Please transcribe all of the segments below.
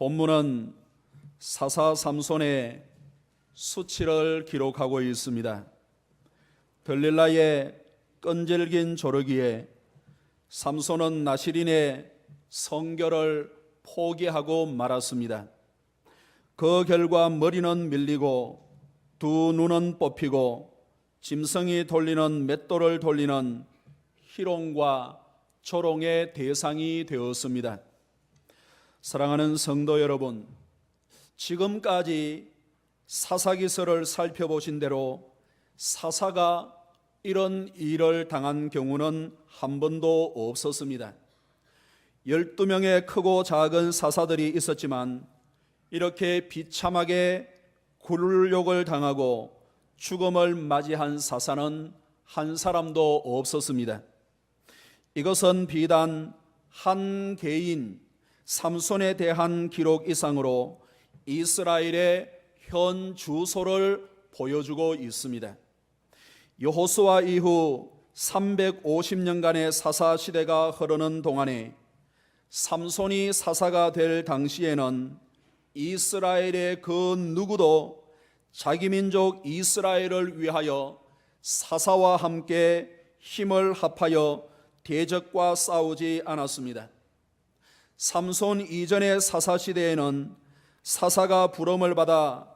본문은 사사 삼손의 수치를 기록하고 있습니다. 들릴라의 끈질긴 조르기에 삼손은 나시린의 성결을 포기하고 말았습니다. 그 결과 머리는 밀리고 두 눈은 뽑히고 짐승이 돌리는 맷돌을 돌리는 희롱과 조롱의 대상이 되었습니다. 사랑하는 성도 여러분, 지금까지 사사기서를 살펴보신 대로 사사가 이런 일을 당한 경우는 한 번도 없었습니다. 12명의 크고 작은 사사들이 있었지만 이렇게 비참하게 굴욕을 당하고 죽음을 맞이한 사사는 한 사람도 없었습니다. 이것은 비단 한 개인 삼손에 대한 기록 이상으로 이스라엘의 현 주소를 보여주고 있습니다. 여호수아 이후 350년간의 사사 시대가 흐르는 동안에 삼손이 사사가 될 당시에는 이스라엘의 그 누구도 자기 민족 이스라엘을 위하여 사사와 함께 힘을 합하여 대적과 싸우지 않았습니다. 삼손 이전의 사사 시대에는 사사가 부름을 받아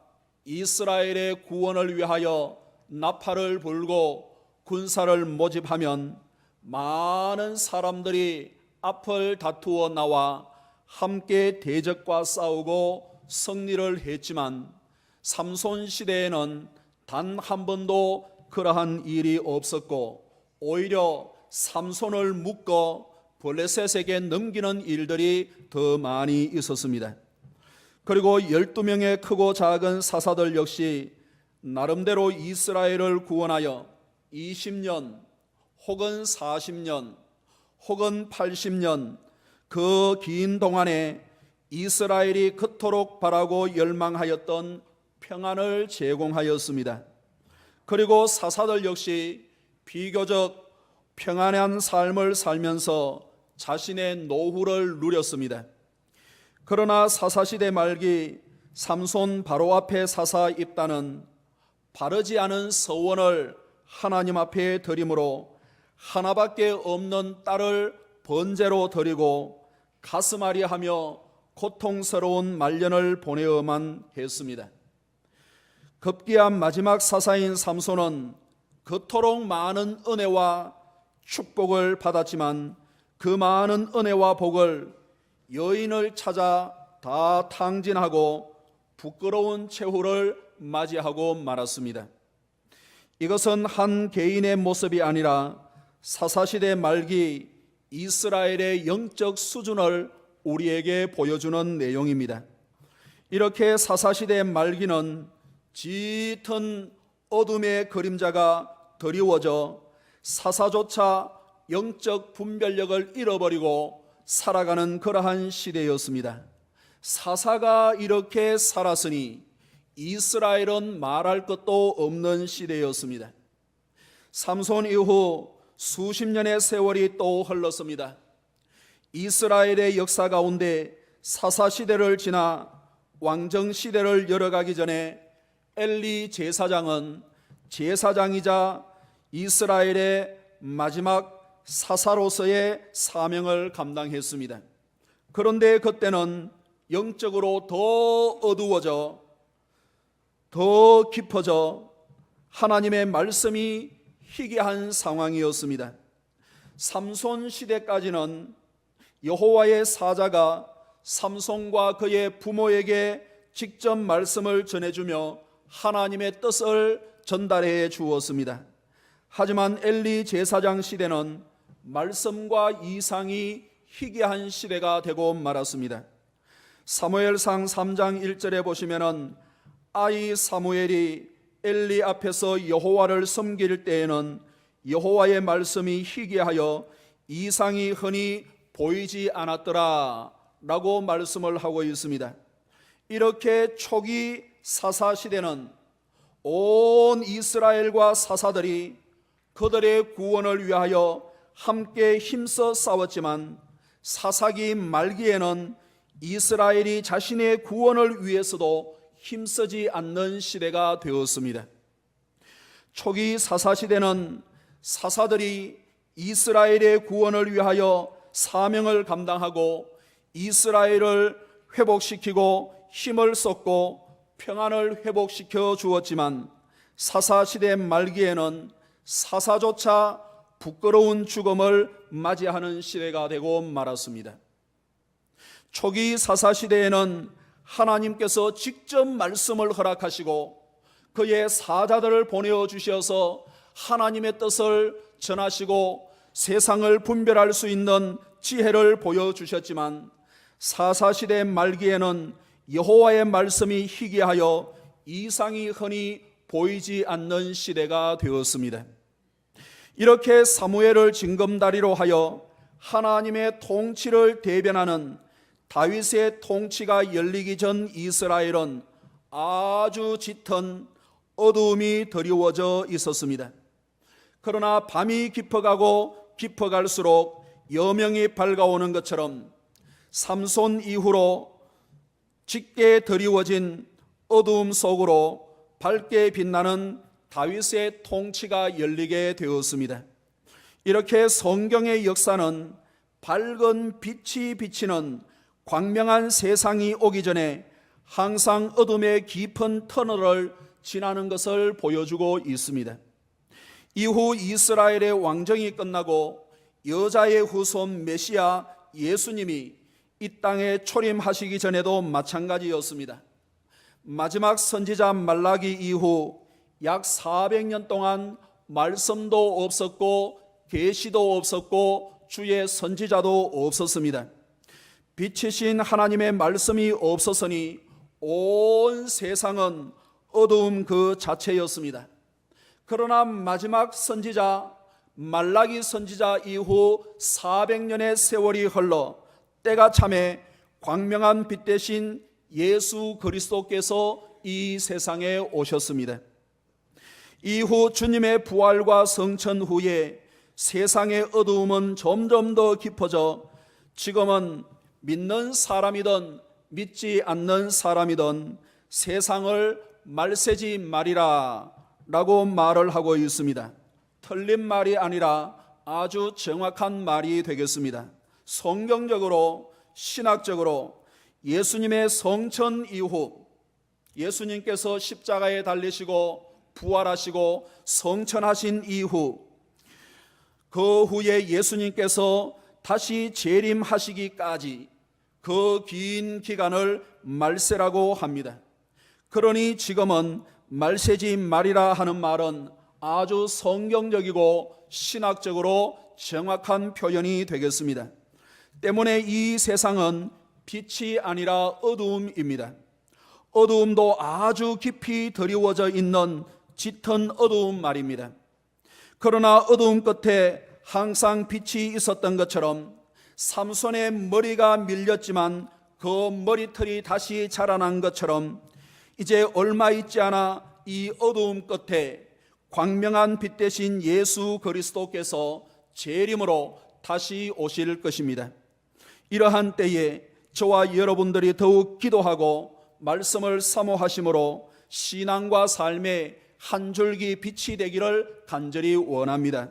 이스라엘의 구원을 위하여 나팔을 불고 군사를 모집하면 많은 사람들이 앞을 다투어 나와 함께 대적과 싸우고 승리를 했지만 삼손 시대에는 단 한 번도 그러한 일이 없었고 오히려 삼손을 묶어 블레셋에게 넘기는 일들이 더 많이 있었습니다. 그리고 12명의 크고 작은 사사들 역시 나름대로 이스라엘을 구원하여 20년 혹은 40년 혹은 80년 그 긴 동안에 이스라엘이 그토록 바라고 열망하였던 평안을 제공하였습니다. 그리고 사사들 역시 비교적 평안한 삶을 살면서 자신의 노후를 누렸습니다. 그러나 사사시대 말기 삼손 바로 앞에 사사 입단은 바르지 않은 서원을 하나님 앞에 드림으로 하나밖에 없는 딸을 번제로 드리고 가슴앓이하며 고통스러운 말년을 보내어만 했습니다. 급기야 마지막 사사인 삼손은 그토록 많은 은혜와 축복을 받았지만 그 많은 은혜와 복을 여인을 찾아 다 탕진하고 부끄러운 최후를 맞이하고 말았습니다. 이것은 한 개인의 모습이 아니라 사사시대 말기 이스라엘의 영적 수준을 우리에게 보여주는 내용입니다. 이렇게 사사시대 말기는 짙은 어둠의 그림자가 드리워져 사사조차 영적 분별력을 잃어버리고 살아가는 그러한 시대였습니다. 사사가 이렇게 살았으니 이스라엘은 말할 것도 없는 시대였습니다. 삼손 이후 수십 년의 세월이 또 흘렀습니다. 이스라엘의 역사 가운데 사사시대를 지나 왕정시대를 열어가기 전에 엘리 제사장은 제사장이자 이스라엘의 마지막 사사로서의 사명을 감당했습니다. 그런데 그때는 영적으로 더 어두워져 더 깊어져 하나님의 말씀이 희귀한 상황이었습니다. 삼손 시대까지는 여호와의 사자가 삼손과 그의 부모에게 직접 말씀을 전해주며 하나님의 뜻을 전달해 주었습니다. 하지만 엘리 제사장 시대는 말씀과 이상이 희귀한 시대가 되고 말았습니다. 사무엘상 3장 1절에 보시면은 아이 사무엘이 엘리 앞에서 여호와를 섬길 때에는 여호와의 말씀이 희귀하여 이상이 흔히 보이지 않았더라 라고 말씀을 하고 있습니다. 이렇게 초기 사사시대는 온 이스라엘과 사사들이 그들의 구원을 위하여 함께 힘써 싸웠지만 사사기 말기에는 이스라엘이 자신의 구원을 위해서도 힘쓰지 않는 시대가 되었습니다. 초기 사사시대는 사사들이 이스라엘의 구원을 위하여 사명을 감당하고 이스라엘을 회복시키고 힘을 쏟고 평안을 회복시켜 주었지만 사사시대 말기에는 사사조차 부끄러운 죽음을 맞이하는 시대가 되고 말았습니다. 초기 사사시대에는 하나님께서 직접 말씀을 허락하시고 그의 사자들을 보내주셔서 하나님의 뜻을 전하시고 세상을 분별할 수 있는 지혜를 보여주셨지만 사사시대 말기에는 여호와의 말씀이 희귀하여 이상이 흔히 보이지 않는 시대가 되었습니다. 이렇게 사무엘을 징검다리로 하여 하나님의 통치를 대변하는 다윗의 통치가 열리기 전 이스라엘은 아주 짙은 어두움이 드리워져 있었습니다. 그러나 밤이 깊어가고 깊어갈수록 여명이 밝아오는 것처럼 삼손 이후로 짙게 드리워진 어두움 속으로 밝게 빛나는 다윗의 통치가 열리게 되었습니다. 이렇게 성경의 역사는 밝은 빛이 비치는 광명한 세상이 오기 전에 항상 어둠의 깊은 터널을 지나는 것을 보여주고 있습니다. 이후 이스라엘의 왕정이 끝나고 여자의 후손 메시아 예수님이 이 땅에 초림하시기 전에도 마찬가지였습니다. 마지막 선지자 말라기 이후 약 400년 동안 말씀도 없었고 계시도 없었고 주의 선지자도 없었습니다. 빛이신 하나님의 말씀이 없었으니 온 세상은 어두움 그 자체였습니다. 그러나 마지막 선지자 말라기 선지자 이후 400년의 세월이 흘러 때가 참에 광명한 빛 대신 예수 그리스도께서 이 세상에 오셨습니다. 이후 주님의 부활과 성천 후에 세상의 어두움은 점점 더 깊어져 지금은 믿는 사람이든 믿지 않는 사람이든 세상을 말세지 말이라 라고 말을 하고 있습니다. 틀린 말이 아니라 아주 정확한 말이 되겠습니다. 성경적으로 신학적으로 예수님의 성천 이후 예수님께서 십자가에 달리시고 부활하시고 성천하신 이후 그 후에 예수님께서 다시 재림하시기까지 그 긴 기간을 말세라고 합니다. 그러니 지금은 말세지 말이라 하는 말은 아주 성경적이고 신학적으로 정확한 표현이 되겠습니다. 때문에 이 세상은 빛이 아니라 어두움입니다. 어두움도 아주 깊이 드리워져 있는 짙은 어두움 말입니다. 그러나 어두움 끝에 항상 빛이 있었던 것처럼 삼손의 머리가 밀렸지만 그 머리털이 다시 자라난 것처럼 이제 얼마 있지 않아 이 어두움 끝에 광명한 빛 대신 예수 그리스도께서 재림으로 다시 오실 것입니다. 이러한 때에 저와 여러분들이 더욱 기도하고 말씀을 사모하심으로 신앙과 삶의 한 줄기 빛이 되기를 간절히 원합니다.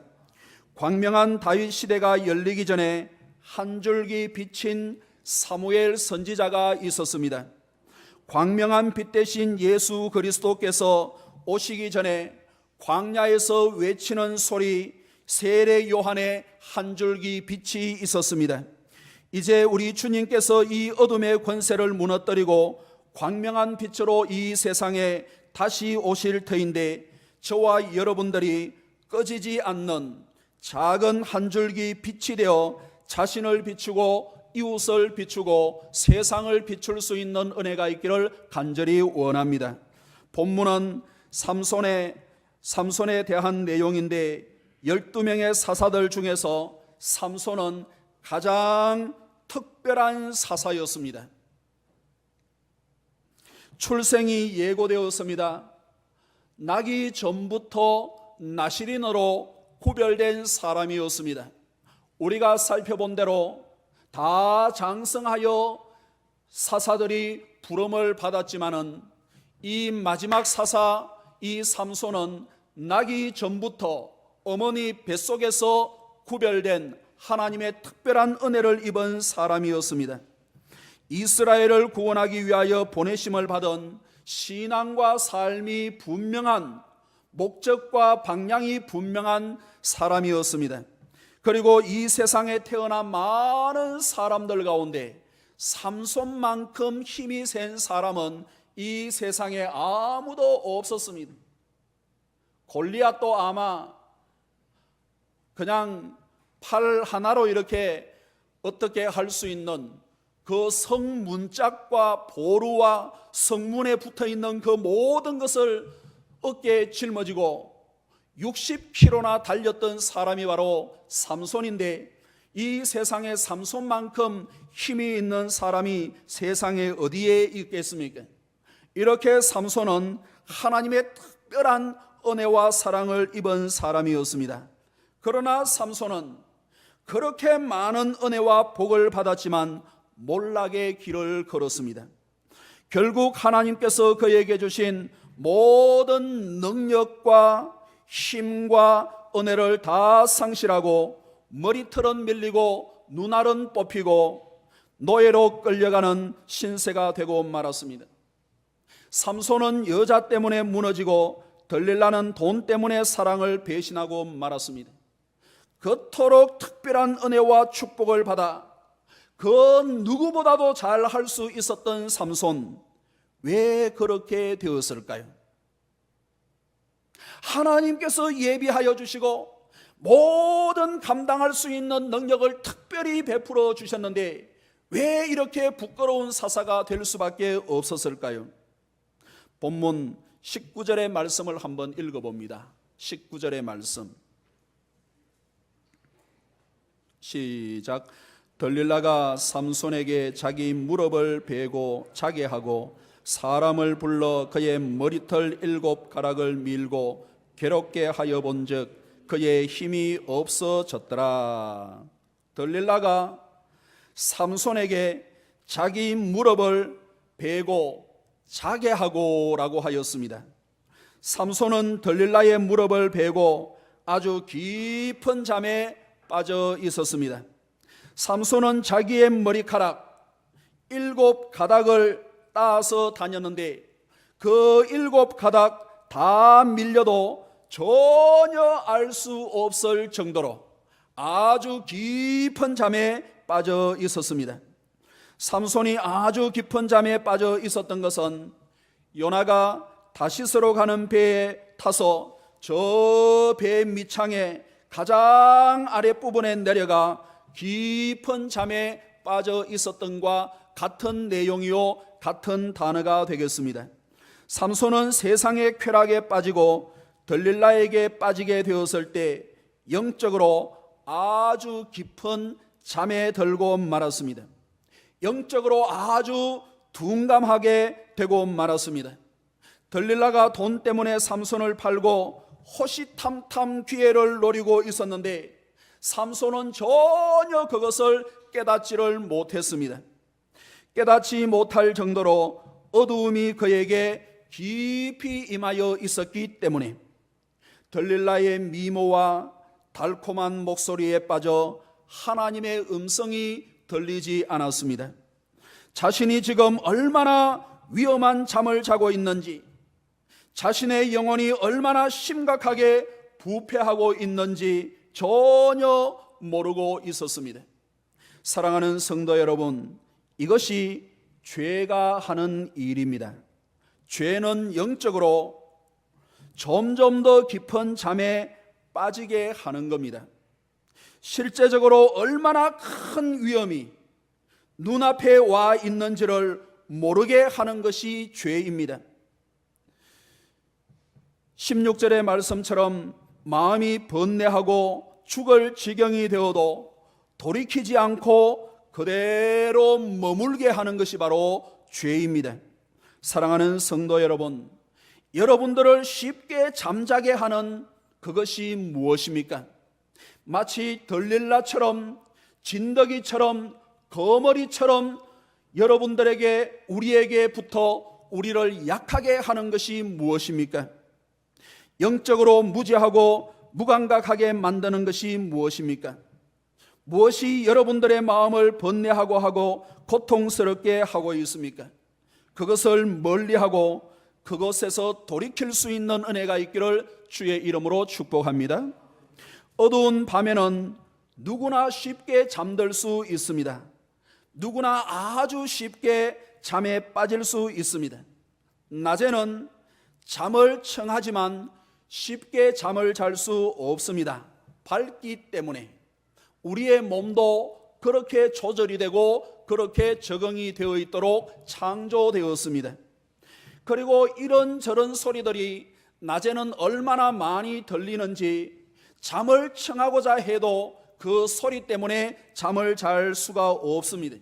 광명한 다윗 시대가 열리기 전에 한 줄기 빛인 사무엘 선지자가 있었습니다. 광명한 빛 대신 예수 그리스도께서 오시기 전에 광야에서 외치는 소리 세례 요한의 한 줄기 빛이 있었습니다. 이제 우리 주님께서 이 어둠의 권세를 무너뜨리고 광명한 빛으로 이 세상에 다시 오실 터인데 저와 여러분들이 꺼지지 않는 작은 한 줄기 빛이 되어 자신을 비추고 이웃을 비추고 세상을 비출 수 있는 은혜가 있기를 간절히 원합니다. 본문은 삼손에 대한 내용인데 12명의 사사들 중에서 삼손은 가장 특별한 사사였습니다. 출생이 예고되었습니다. 나기 전부터 나실인으로 구별된 사람이었습니다. 우리가 살펴본 대로 다 장성하여 사사들이 부름을 받았지만은 이 마지막 사사 이 삼손은 나기 전부터 어머니 뱃속에서 구별된 하나님의 특별한 은혜를 입은 사람이었습니다. 이스라엘을 구원하기 위하여 보내심을 받은 신앙과 삶이 분명한, 목적과 방향이 분명한 사람이었습니다. 그리고 이 세상에 태어난 많은 사람들 가운데 삼손만큼 힘이 센 사람은 이 세상에 아무도 없었습니다. 골리앗도 아마 그냥 팔 하나로 이렇게 어떻게 할 수 있는 그 성문짝과 보루와 성문에 붙어있는 그 모든 것을 어깨에 짊어지고 60km나 달렸던 사람이 바로 삼손인데, 이 세상에 삼손만큼 힘이 있는 사람이 세상에 어디에 있겠습니까? 이렇게 삼손은 하나님의 특별한 은혜와 사랑을 입은 사람이었습니다. 그러나 삼손은 그렇게 많은 은혜와 복을 받았지만 몰락의 길을 걸었습니다. 결국 하나님께서 그에게 주신 모든 능력과 힘과 은혜를 다 상실하고 머리털은 밀리고 눈알은 뽑히고 노예로 끌려가는 신세가 되고 말았습니다. 삼손은 여자 때문에 무너지고 들릴라는 돈 때문에 사랑을 배신하고 말았습니다. 그토록 특별한 은혜와 축복을 받아 그 누구보다도 잘 할 수 있었던 삼손, 왜 그렇게 되었을까요? 하나님께서 예비하여 주시고 모든 감당할 수 있는 능력을 특별히 베풀어 주셨는데 왜 이렇게 부끄러운 사사가 될 수밖에 없었을까요? 본문 19절의 말씀을 한번 읽어봅니다. 19절의 말씀 시작. 들릴라가 삼손에게 자기 무릎을 베고 자게 하고 사람을 불러 그의 머리털 7가락을 밀고 괴롭게 하여 본즉 그의 힘이 없어졌더라. 들릴라가 삼손에게 자기 무릎을 베고 자게 하고 라고 하였습니다. 삼손은 들릴라의 무릎을 베고 아주 깊은 잠에 빠져 있었습니다. 삼손은 자기의 머리카락 7가닥을 따서 다녔는데 그 7가닥 다 밀려도 전혀 알 수 없을 정도로 아주 깊은 잠에 빠져 있었습니다. 삼손이 아주 깊은 잠에 빠져 있었던 것은 요나가 다시스로 가는 배에 타서 저 배 밑창에 가장 아랫부분에 내려가 깊은 잠에 빠져 있었던과 같은 내용이요 같은 단어가 되겠습니다. 삼손은 세상의 쾌락에 빠지고 들릴라에게 빠지게 되었을 때 영적으로 아주 깊은 잠에 들고 말았습니다. 영적으로 아주 둔감하게 되고 말았습니다. 들릴라가 돈 때문에 삼손을 팔고 호시탐탐 기회를 노리고 있었는데 삼손은 전혀 그것을 깨닫지를 못했습니다. 깨닫지 못할 정도로 어두움이 그에게 깊이 임하여 있었기 때문에 들릴라의 미모와 달콤한 목소리에 빠져 하나님의 음성이 들리지 않았습니다. 자신이 지금 얼마나 위험한 잠을 자고 있는지, 자신의 영혼이 얼마나 심각하게 부패하고 있는지 전혀 모르고 있었습니다. 사랑하는 성도 여러분, 이것이 죄가 하는 일입니다. 죄는 영적으로 점점 더 깊은 잠에 빠지게 하는 겁니다. 실제적으로 얼마나 큰 위험이 눈앞에 와 있는지를 모르게 하는 것이 죄입니다. 16절의 말씀처럼 마음이 번뇌하고 죽을 지경이 되어도 돌이키지 않고 그대로 머물게 하는 것이 바로 죄입니다. 사랑하는 성도 여러분, 여러분들을 쉽게 잠자게 하는 그것이 무엇입니까? 마치 들릴라처럼 진더기처럼 거머리처럼 여러분들에게, 우리에게부터 우리를 약하게 하는 것이 무엇입니까? 영적으로 무지하고 무감각하게 만드는 것이 무엇입니까? 무엇이 여러분들의 마음을 번뇌하고 하고 고통스럽게 하고 있습니까? 그것을 멀리하고 그것에서 돌이킬 수 있는 은혜가 있기를 주의 이름으로 축복합니다. 어두운 밤에는 누구나 쉽게 잠들 수 있습니다. 누구나 아주 쉽게 잠에 빠질 수 있습니다. 낮에는 잠을 청하지만 쉽게 잠을 잘 수 없습니다. 밝기 때문에. 우리의 몸도 그렇게 조절이 되고 그렇게 적응이 되어 있도록 창조되었습니다. 그리고 이런저런 소리들이 낮에는 얼마나 많이 들리는지 잠을 청하고자 해도 그 소리 때문에 잠을 잘 수가 없습니다.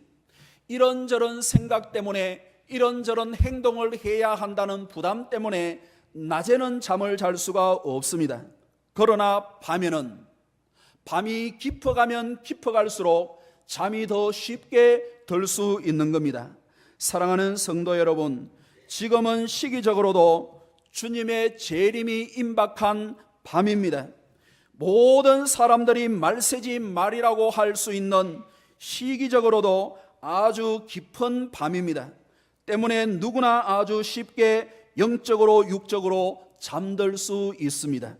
이런저런 생각 때문에, 이런저런 행동을 해야 한다는 부담 때문에 낮에는 잠을 잘 수가 없습니다. 그러나 밤이 깊어가면 깊어갈수록 잠이 더 쉽게 들 수 있는 겁니다. 사랑하는 성도 여러분, 지금은 시기적으로도 주님의 재림이 임박한 밤입니다. 모든 사람들이 말세지 말이라고 할 수 있는 시기적으로도 아주 깊은 밤입니다. 때문에 누구나 아주 쉽게 영적으로 육적으로 잠들 수 있습니다.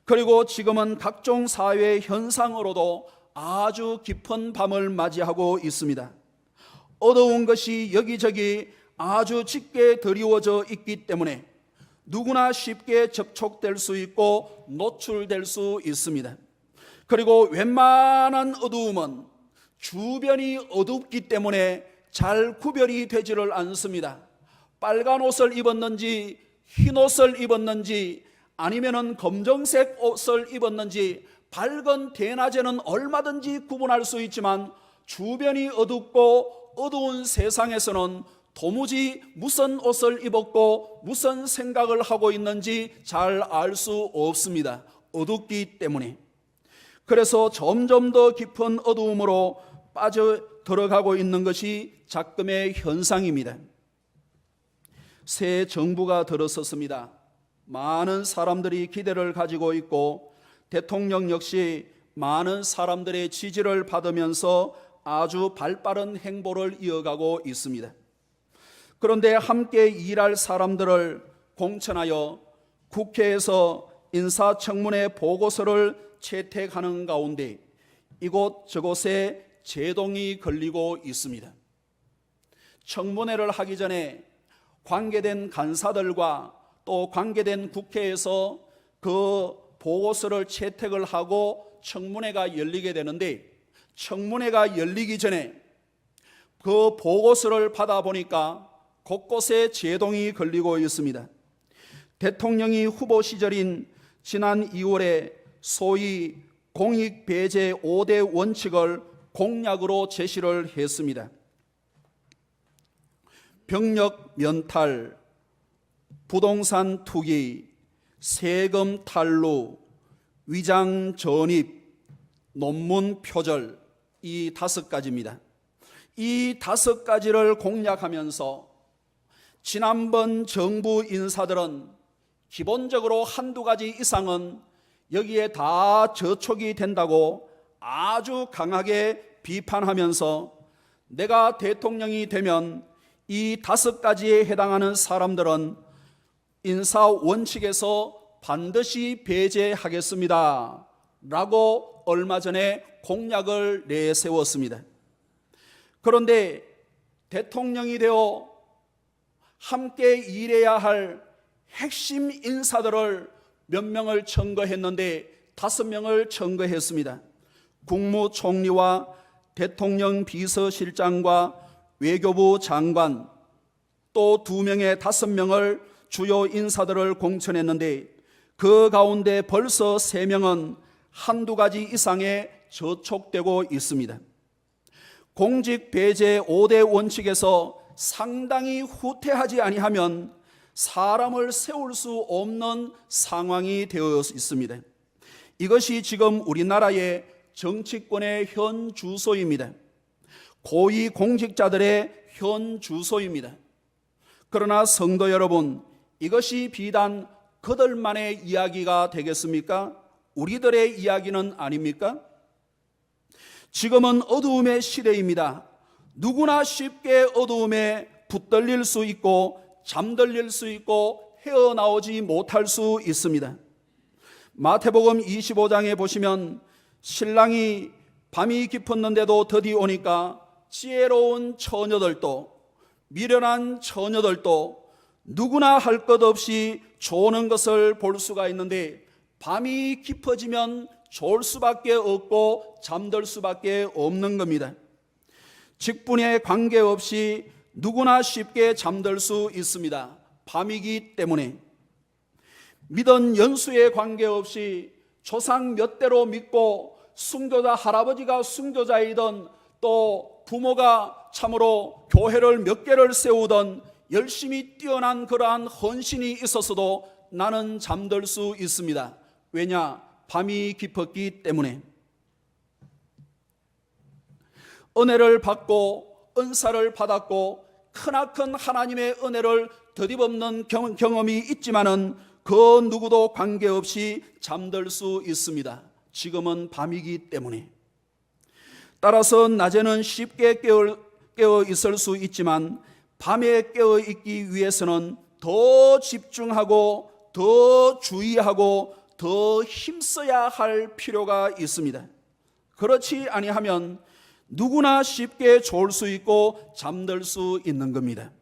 그리고 지금은 각종 사회 현상으로도 아주 깊은 밤을 맞이하고 있습니다. 어두운 것이 여기저기 아주 짙게 드리워져 있기 때문에 누구나 쉽게 접촉될 수 있고 노출될 수 있습니다. 그리고 웬만한 어두움은 주변이 어둡기 때문에 잘 구별이 되지를 않습니다. 빨간 옷을 입었는지 흰 옷을 입었는지 아니면은 검정색 옷을 입었는지 밝은 대낮에는 얼마든지 구분할 수 있지만 주변이 어둡고 어두운 세상에서는 도무지 무슨 옷을 입었고 무슨 생각을 하고 있는지 잘 알 수 없습니다. 어둡기 때문에. 그래서 점점 더 깊은 어두움으로 빠져 들어가고 있는 것이 작금의 현상입니다. 새 정부가 들어섰습니다. 많은 사람들이 기대를 가지고 있고 대통령 역시 많은 사람들의 지지를 받으면서 아주 발빠른 행보를 이어가고 있습니다. 그런데 함께 일할 사람들을 공천하여 국회에서 인사청문회 보고서를 채택하는 가운데 이곳저곳에 제동이 걸리고 있습니다. 청문회를 하기 전에 관계된 간사들과 또 관계된 국회에서 그 보고서를 채택을 하고 청문회가 열리게 되는데 청문회가 열리기 전에 그 보고서를 받아보니까 곳곳에 제동이 걸리고 있습니다. 대통령이 후보 시절인 지난 2월에 소위 공익배제 5대 원칙을 공약으로 제시를 했습니다. 병력 면탈, 부동산 투기, 세금 탈루, 위장 전입, 논문 표절, 이 5가지입니다. 이 5가지를 공약하면서 지난번 정부 인사들은 기본적으로 한두 가지 이상은 여기에 다 저촉이 된다고 아주 강하게 비판하면서 내가 대통령이 되면 이 5가지에 해당하는 사람들은 인사 원칙에서 반드시 배제하겠습니다 라고 얼마 전에 공약을 내세웠습니다. 그런데 대통령이 되어 함께 일해야 할 핵심 인사들을 몇 명을 청거했는데 5명을 청거했습니다. 국무총리와 대통령 비서실장과 외교부 장관 또 2명의 5명을 주요 인사들을 공천했는데 그 가운데 벌써 3명은 한두 가지 이상에 저촉되고 있습니다. 공직 배제 5대 원칙에서 상당히 후퇴하지 아니하면 사람을 세울 수 없는 상황이 되어 있습니다. 이것이 지금 우리나라의 정치권의 현 주소입니다. 고위 공직자들의 현 주소입니다. 그러나 성도 여러분, 이것이 비단 그들만의 이야기가 되겠습니까? 우리들의 이야기는 아닙니까? 지금은 어두움의 시대입니다. 누구나 쉽게 어두움에 붙들릴 수 있고 잠들릴 수 있고 헤어나오지 못할 수 있습니다. 마태복음 25장에 보시면 신랑이 밤이 깊었는데도 더디 오니까 지혜로운 처녀들도 미련한 처녀들도 누구나 할 것 없이 조는 것을 볼 수가 있는데, 밤이 깊어지면 졸 수밖에 없고 잠들 수밖에 없는 겁니다. 직분에 관계없이 누구나 쉽게 잠들 수 있습니다. 밤이기 때문에. 믿은 연수에 관계없이 조상 몇 대로 믿고 순교자 할아버지가 순교자이던 또 부모가 참으로 교회를 몇 개를 세우던 열심히 뛰어난 그러한 헌신이 있었어도 나는 잠들 수 있습니다. 왜냐? 밤이 깊었기 때문에. 은혜를 받고 은사를 받았고 크나큰 하나님의 은혜를 더디없는 경험이 있지만은 그 누구도 관계없이 잠들 수 있습니다. 지금은 밤이기 때문에. 따라서 낮에는 쉽게 깨어 있을 수 있지만 밤에 깨어 있기 위해서는 더 집중하고 더 주의하고 더 힘써야 할 필요가 있습니다. 그렇지 아니하면 누구나 쉽게 졸 수 있고 잠들 수 있는 겁니다.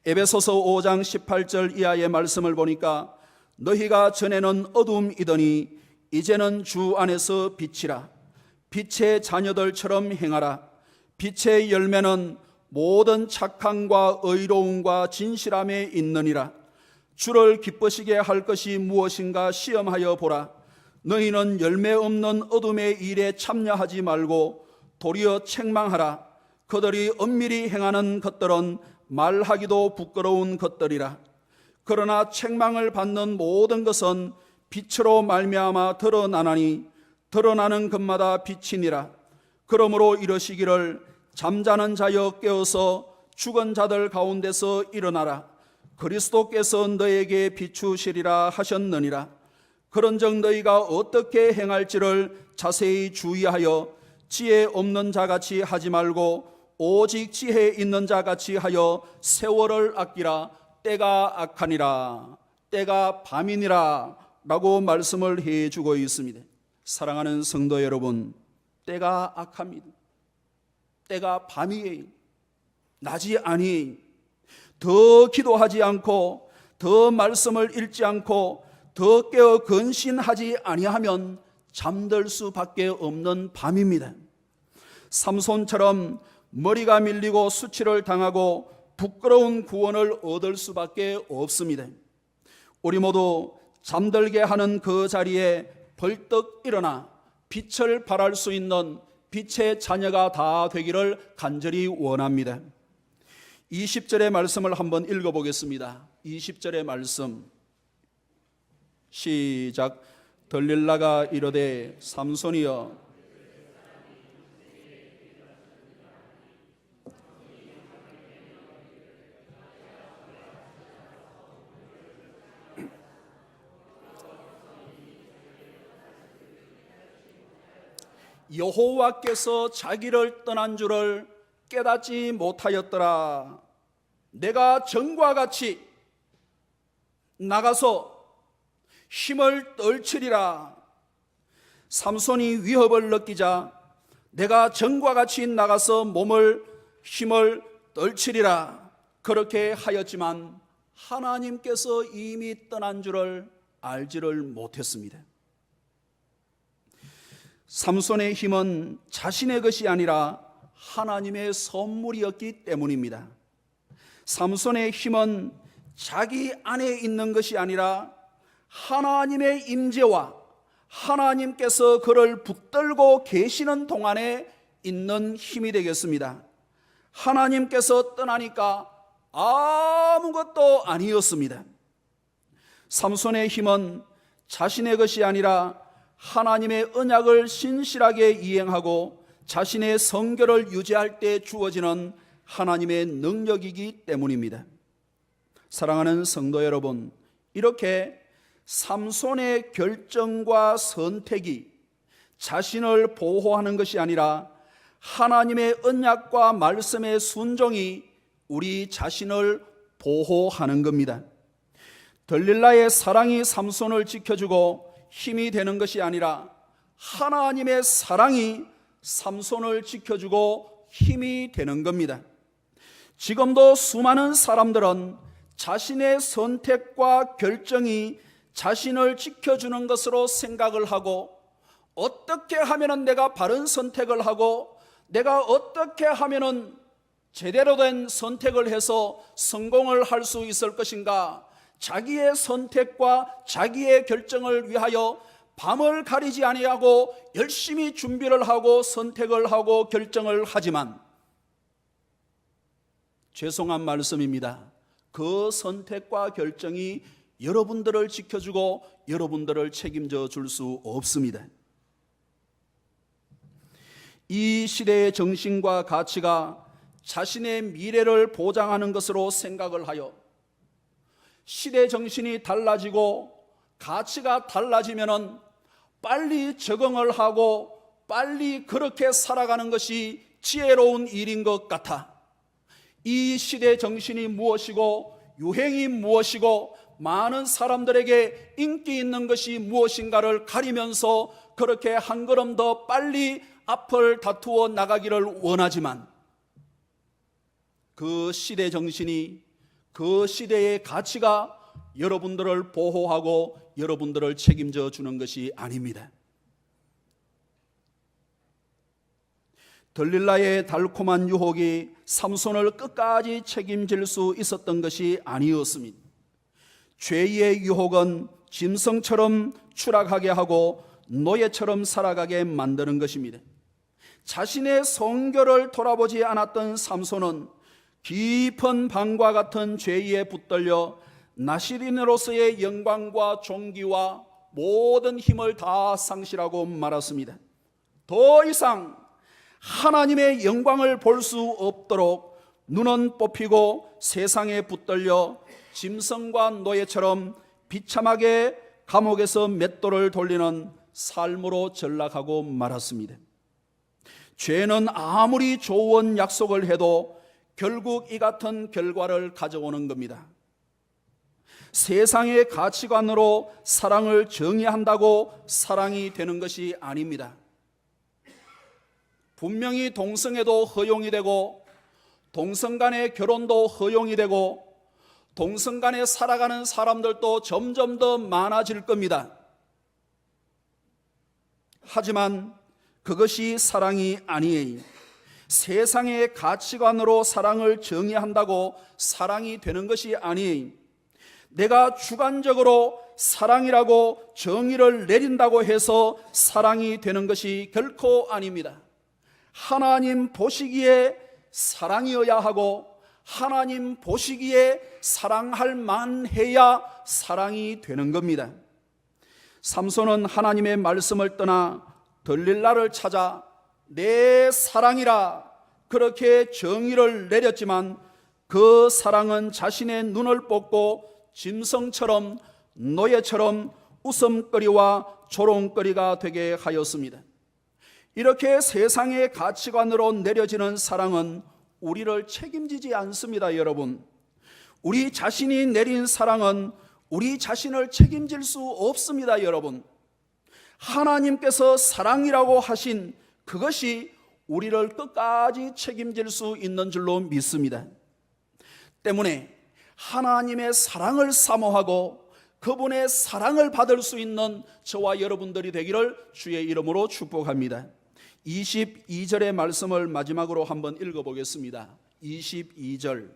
에베소서 5장 18절 이하의 말씀을 보니까 너희가 전에는 어둠이더니 이제는 주 안에서 빛이라. 빛의 자녀들처럼 행하라. 빛의 열매는 모든 착함과 의로움과 진실함에 있느니라. 주를 기쁘시게 할 것이 무엇인가 시험하여 보라. 너희는 열매 없는 어둠의 일에 참여하지 말고 도리어 책망하라. 그들이 엄밀히 행하는 것들은 말하기도 부끄러운 것들이라. 그러나 책망을 받는 모든 것은 빛으로 말미암아 드러나나니 드러나는 것마다 빛이니라. 그러므로 이러시기를 잠자는 자여 깨어서 죽은 자들 가운데서 일어나라. 그리스도께서 너에게 비추시리라 하셨느니라. 그런즉 너희가 어떻게 행할지를 자세히 주의하여 지혜 없는 자같이 하지 말고 오직 지혜 있는 자같이 하여 세월을 아끼라. 때가 악하니라. 때가 밤이니라 라고 말씀을 해주고 있습니다. 사랑하는 성도 여러분, 때가 악합니다. 때가 밤이에요. 낮이 아니에요. 더 기도하지 않고 더 말씀을 읽지 않고 더 깨어 근신하지 아니하면 잠들 수밖에 없는 밤입니다. 삼손처럼 머리가 밀리고 수치를 당하고 부끄러운 구원을 얻을 수밖에 없습니다. 우리 모두 잠들게 하는 그 자리에 벌떡 일어나 빛을 발할 수 있는 빛의 자녀가 다 되기를 간절히 원합니다. 20절의 말씀을 한번 읽어보겠습니다. 20절의 말씀 시작. 들릴라가 이르되 삼손이여 여호와께서 자기를 떠난 줄을 깨닫지 못하였더라. 내가 전과 같이 나가서 힘을 떨치리라. 삼손이 위협을 느끼자 내가 전과 같이 나가서 힘을 떨치리라 그렇게 하였지만 하나님께서 이미 떠난 줄을 알지를 못했습니다. 삼손의 힘은 자신의 것이 아니라 하나님의 선물이었기 때문입니다. 삼손의 힘은 자기 안에 있는 것이 아니라 하나님의 임재와 하나님께서 그를 붙들고 계시는 동안에 있는 힘이 되겠습니다. 하나님께서 떠나니까 아무것도 아니었습니다. 삼손의 힘은 자신의 것이 아니라 하나님의 언약을 신실하게 이행하고 자신의 성결을 유지할 때 주어지는 하나님의 능력이기 때문입니다. 사랑하는 성도 여러분, 이렇게 삼손의 결정과 선택이 자신을 보호하는 것이 아니라 하나님의 언약과 말씀의 순종이 우리 자신을 보호하는 겁니다. 들릴라의 사랑이 삼손을 지켜주고 힘이 되는 것이 아니라 하나님의 사랑이 삼손을 지켜주고 힘이 되는 겁니다. 지금도 수많은 사람들은 자신의 선택과 결정이 자신을 지켜주는 것으로 생각을 하고, 어떻게 하면 내가 바른 선택을 하고 내가 어떻게 하면 제대로 된 선택을 해서 성공을 할 수 있을 것인가, 자기의 선택과 자기의 결정을 위하여 밤을 가리지 아니하고 열심히 준비를 하고 선택을 하고 결정을 하지만, 죄송한 말씀입니다. 그 선택과 결정이 여러분들을 지켜주고 여러분들을 책임져 줄 수 없습니다. 이 시대의 정신과 가치가 자신의 미래를 보장하는 것으로 생각을 하여 시대 정신이 달라지고 가치가 달라지면 빨리 적응을 하고 빨리 그렇게 살아가는 것이 지혜로운 일인 것 같아 이 시대 정신이 무엇이고 유행이 무엇이고 많은 사람들에게 인기 있는 것이 무엇인가를 가리면서 그렇게 한 걸음 더 빨리 앞을 다투어 나가기를 원하지만, 그 시대 정신이, 그 시대의 가치가 여러분들을 보호하고 여러분들을 책임져 주는 것이 아닙니다. 들릴라의 달콤한 유혹이 삼손을 끝까지 책임질 수 있었던 것이 아니었습니다. 죄의 유혹은 짐승처럼 추락하게 하고 노예처럼 살아가게 만드는 것입니다. 자신의 성결을 돌아보지 않았던 삼손은 깊은 방과 같은 죄에 붙들려 나시린으로서의 영광과 존귀와 모든 힘을 다 상실하고 말았습니다. 더 이상 하나님의 영광을 볼 수 없도록 눈은 뽑히고 세상에 붙들려 짐승과 노예처럼 비참하게 감옥에서 맷돌을 돌리는 삶으로 전락하고 말았습니다. 죄는 아무리 좋은 약속을 해도 결국 이 같은 결과를 가져오는 겁니다. 세상의 가치관으로 사랑을 정의한다고 사랑이 되는 것이 아닙니다. 분명히 동성애도 허용이 되고 동성 간의 결혼도 허용이 되고 동성 간에 살아가는 사람들도 점점 더 많아질 겁니다. 하지만 그것이 사랑이 아니에요. 세상의 가치관으로 사랑을 정의한다고 사랑이 되는 것이 아니에요. 내가 주관적으로 사랑이라고 정의를 내린다고 해서 사랑이 되는 것이 결코 아닙니다. 하나님 보시기에 사랑이어야 하고 하나님 보시기에 사랑할 만해야 사랑이 되는 겁니다. 삼손은 하나님의 말씀을 떠나 들릴라를 찾아 내 사랑이라 그렇게 정의를 내렸지만, 그 사랑은 자신의 눈을 뽑고 짐승처럼 노예처럼 웃음거리와 조롱거리가 되게 하였습니다. 이렇게 세상의 가치관으로 내려지는 사랑은 우리를 책임지지 않습니다. 여러분, 우리 자신이 내린 사랑은 우리 자신을 책임질 수 없습니다. 여러분, 하나님께서 사랑이라고 하신 그것이 우리를 끝까지 책임질 수 있는 줄로 믿습니다. 때문에 하나님의 사랑을 사모하고 그분의 사랑을 받을 수 있는 저와 여러분들이 되기를 주의 이름으로 축복합니다. 22절의 말씀을 마지막으로 한번 읽어보겠습니다. 22절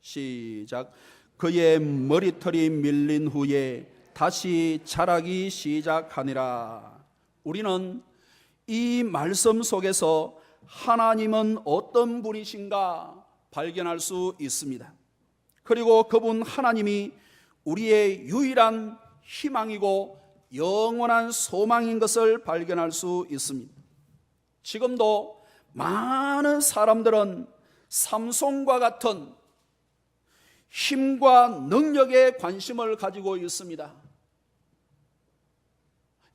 시작. 그의 머리털이 밀린 후에 다시 자라기 시작하니라. 우리는 이 말씀 속에서 하나님은 어떤 분이신가 발견할 수 있습니다. 그리고 그분 하나님이 우리의 유일한 희망이고 영원한 소망인 것을 발견할 수 있습니다. 지금도 많은 사람들은 삼손과 같은 힘과 능력에 관심을 가지고 있습니다.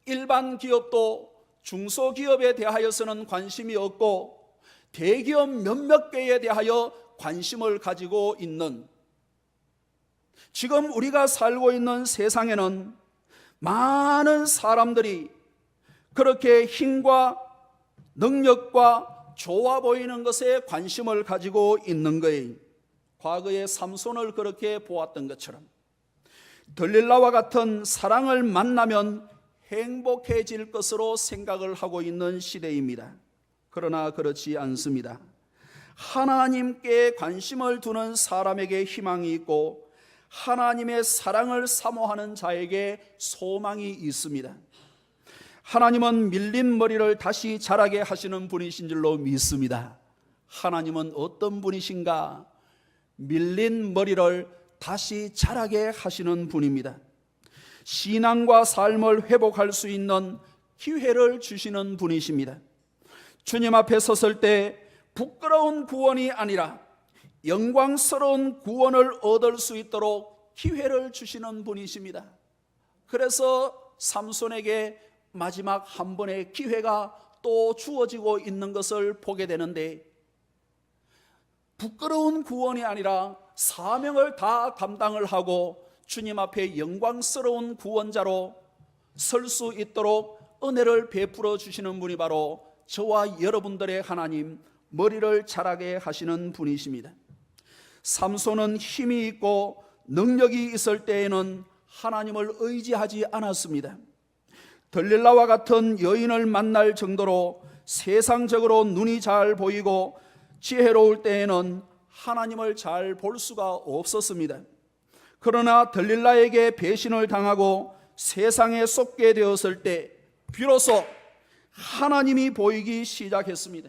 일반 기업도 중소기업에 대하여서는 관심이 없고 대기업 몇몇 개에 대하여 관심을 가지고 있는, 지금 우리가 살고 있는 세상에는 많은 사람들이 그렇게 힘과 능력과 좋아 보이는 것에 관심을 가지고 있는 거예요. 과거에 삼손을 그렇게 보았던 것처럼 들릴라와 같은 사랑을 만나면 행복해질 것으로 생각을 하고 있는 시대입니다. 그러나 그렇지 않습니다. 하나님께 관심을 두는 사람에게 희망이 있고 하나님의 사랑을 사모하는 자에게 소망이 있습니다. 하나님은 밀린 머리를 다시 자라게 하시는 분이신 줄로 믿습니다. 하나님은 어떤 분이신가? 밀린 머리를 다시 자라게 하시는 분입니다. 신앙과 삶을 회복할 수 있는 기회를 주시는 분이십니다. 주님 앞에 섰을 때 부끄러운 구원이 아니라 영광스러운 구원을 얻을 수 있도록 기회를 주시는 분이십니다. 그래서 삼손에게 마지막 한 번의 기회가 또 주어지고 있는 것을 보게 되는데, 부끄러운 구원이 아니라 사명을 다 감당을 하고 주님 앞에 영광스러운 구원자로 설 수 있도록 은혜를 베풀어 주시는 분이 바로 저와 여러분들의 하나님, 머리를 자라게 하시는 분이십니다. 삼손은 힘이 있고 능력이 있을 때에는 하나님을 의지하지 않았습니다. 들릴라와 같은 여인을 만날 정도로 세상적으로 눈이 잘 보이고 지혜로울 때에는 하나님을 잘 볼 수가 없었습니다. 그러나 들릴라에게 배신을 당하고 세상에 쏟게 되었을 때 비로소 하나님이 보이기 시작했습니다.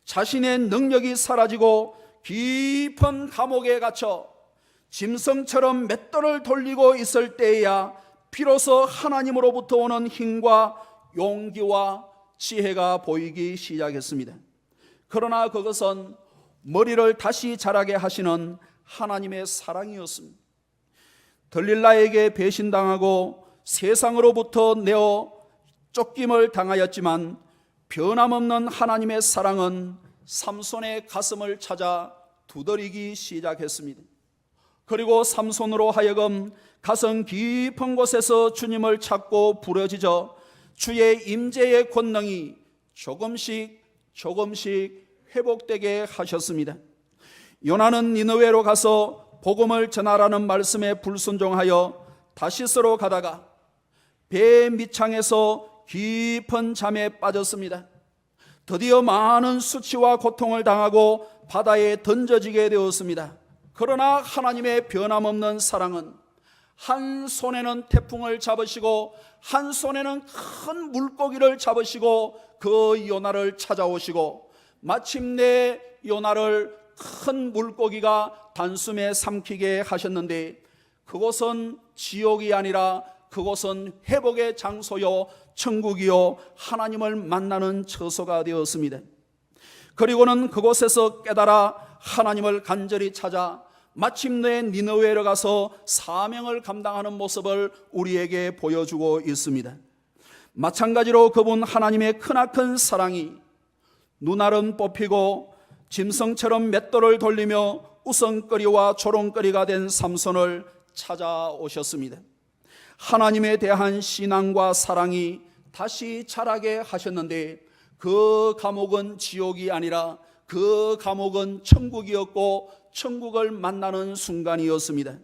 자신의 능력이 사라지고 깊은 감옥에 갇혀 짐승처럼 맷돌을 돌리고 있을 때에야 비로소 하나님으로부터 오는 힘과 용기와 지혜가 보이기 시작했습니다. 그러나 그것은 머리를 다시 자라게 하시는 하나님의 사랑이었습니다. 들릴라에게 배신당하고 세상으로부터 내어 쫓김을 당하였지만 변함없는 하나님의 사랑은 삼손의 가슴을 찾아 두드리기 시작했습니다. 그리고 삼손으로 하여금 가슴 깊은 곳에서 주님을 찾고 부르짖어 주의 임재의 권능이 조금씩 회복되게 하셨습니다. 요나는 니느웨로 가서 복음을 전하라는 말씀에 불순종하여 다시스로 가다가 배 밑창에서 깊은 잠에 빠졌습니다. 드디어 많은 수치와 고통을 당하고 바다에 던져지게 되었습니다. 그러나 하나님의 변함없는 사랑은 한 손에는 태풍을 잡으시고 한 손에는 큰 물고기를 잡으시고 그 요나를 찾아오시고 마침내 요나를 큰 물고기가 단숨에 삼키게 하셨는데, 그곳은 지옥이 아니라 그곳은 회복의 장소요 천국이요 하나님을 만나는 처소가 되었습니다. 그리고는 그곳에서 깨달아 하나님을 간절히 찾아 마침내 니느웨로 가서 사명을 감당하는 모습을 우리에게 보여주고 있습니다. 마찬가지로 그분 하나님의 크나큰 사랑이 눈알은 뽑히고 짐승처럼 맷돌을 돌리며 우성거리와 조롱거리가 된 삼손을 찾아오셨습니다. 하나님에 대한 신앙과 사랑이 다시 자라게 하셨는데, 그 감옥은 지옥이 아니라 그 감옥은 천국이었고 천국을 만나는 순간이었습니다.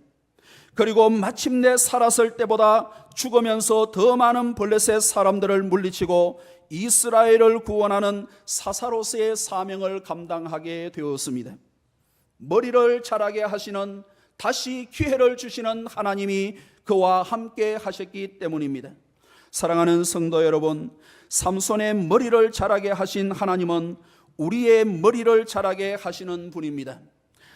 그리고 마침내 살았을 때보다 죽으면서 더 많은 블레셋 사람들을 물리치고 이스라엘을 구원하는 사사로스의 사명을 감당하게 되었습니다. 머리를 자라게 하시는, 다시 기회를 주시는 하나님이 그와 함께 하셨기 때문입니다. 사랑하는 성도 여러분, 삼손의 머리를 자라게 하신 하나님은 우리의 머리를 자라게 하시는 분입니다.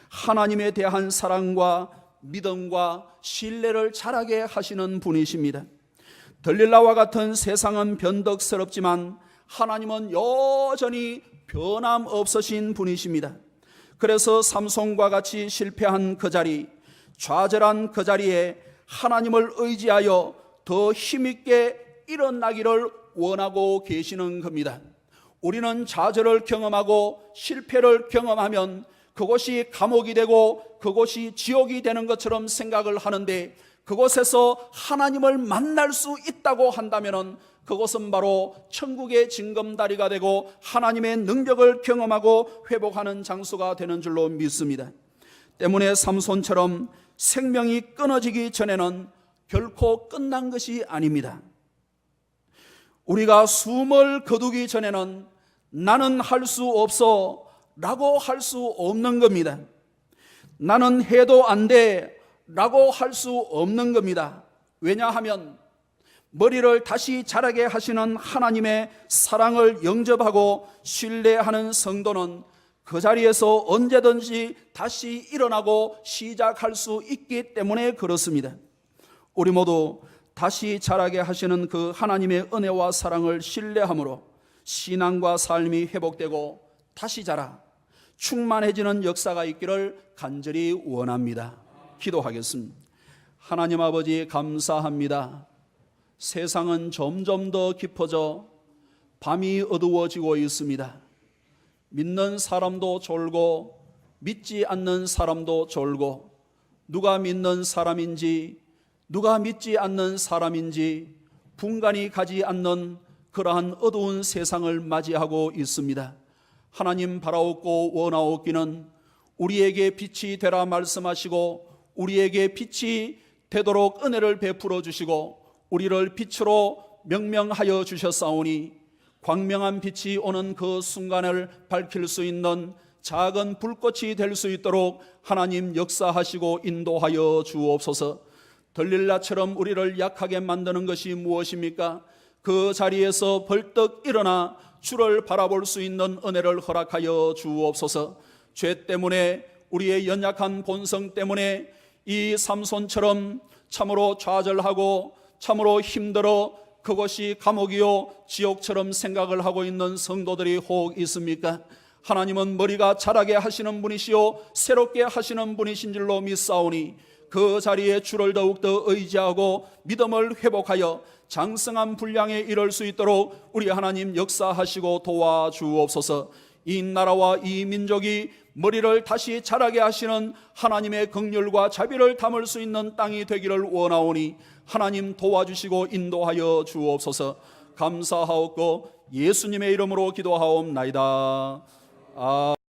하나님에 대한 사랑과 믿음과 신뢰를 자라게 하시는 분이십니다. 들릴라와 같은 세상은 변덕스럽지만 하나님은 여전히 변함없으신 분이십니다. 그래서 삼손과 같이 실패한 그 자리, 좌절한 그 자리에 하나님을 의지하여 더 힘있게 일어나기를 원하고 계시는 겁니다. 우리는 좌절을 경험하고 실패를 경험하면 그것이 감옥이 되고 그것이 지옥이 되는 것처럼 생각을 하는데, 그곳에서 하나님을 만날 수 있다고 한다면 그것은 바로 천국의 징검다리가 되고 하나님의 능력을 경험하고 회복하는 장소가 되는 줄로 믿습니다. 때문에 삼손처럼 생명이 끊어지기 전에는 결코 끝난 것이 아닙니다. 우리가 숨을 거두기 전에는 나는 할 수 없어 라고 할 수 없는 겁니다. 나는 해도 안 돼 라고 할 수 없는 겁니다. 왜냐하면 머리를 다시 자라게 하시는 하나님의 사랑을 영접하고 신뢰하는 성도는 그 자리에서 언제든지 다시 일어나고 시작할 수 있기 때문에 그렇습니다. 우리 모두 다시 자라게 하시는 그 하나님의 은혜와 사랑을 신뢰함으로 신앙과 삶이 회복되고 다시 자라 충만해지는 역사가 있기를 간절히 원합니다. 기도하겠습니다. 하나님 아버지, 감사합니다. 세상은 점점 더 깊어져 밤이 어두워지고 있습니다. 믿는 사람도 졸고 믿지 않는 사람도 졸고, 누가 믿는 사람인지 누가 믿지 않는 사람인지 분간이 가지 않는 그러한 어두운 세상을 맞이하고 있습니다. 하나님, 바라옵고 원하옵기는 우리에게 빛이 되라 말씀하시고 우리에게 빛이 되도록 은혜를 베풀어 주시고 우리를 빛으로 명명하여 주셨사오니 광명한 빛이 오는 그 순간을 밝힐 수 있는 작은 불꽃이 될 수 있도록 하나님 역사하시고 인도하여 주옵소서. 들릴라처럼 우리를 약하게 만드는 것이 무엇입니까? 그 자리에서 벌떡 일어나 주를 바라볼 수 있는 은혜를 허락하여 주옵소서. 죄 때문에, 우리의 연약한 본성 때문에 이 삼손처럼 참으로 좌절하고 참으로 힘들어 그것이 감옥이요 지옥처럼 생각을 하고 있는 성도들이 혹 있습니까? 하나님은 머리가 자라게 하시는 분이시요 새롭게 하시는 분이신 줄로 믿사오니 그 자리에 주를 더욱더 의지하고 믿음을 회복하여 장성한 분량에 이를 수 있도록 우리 하나님 역사하시고 도와주옵소서. 이 나라와 이 민족이 머리를 다시 자라게 하시는 하나님의 긍휼과 자비를 담을 수 있는 땅이 되기를 원하오니 하나님 도와주시고 인도하여 주옵소서. 감사하옵고 예수님의 이름으로 기도하옵나이다.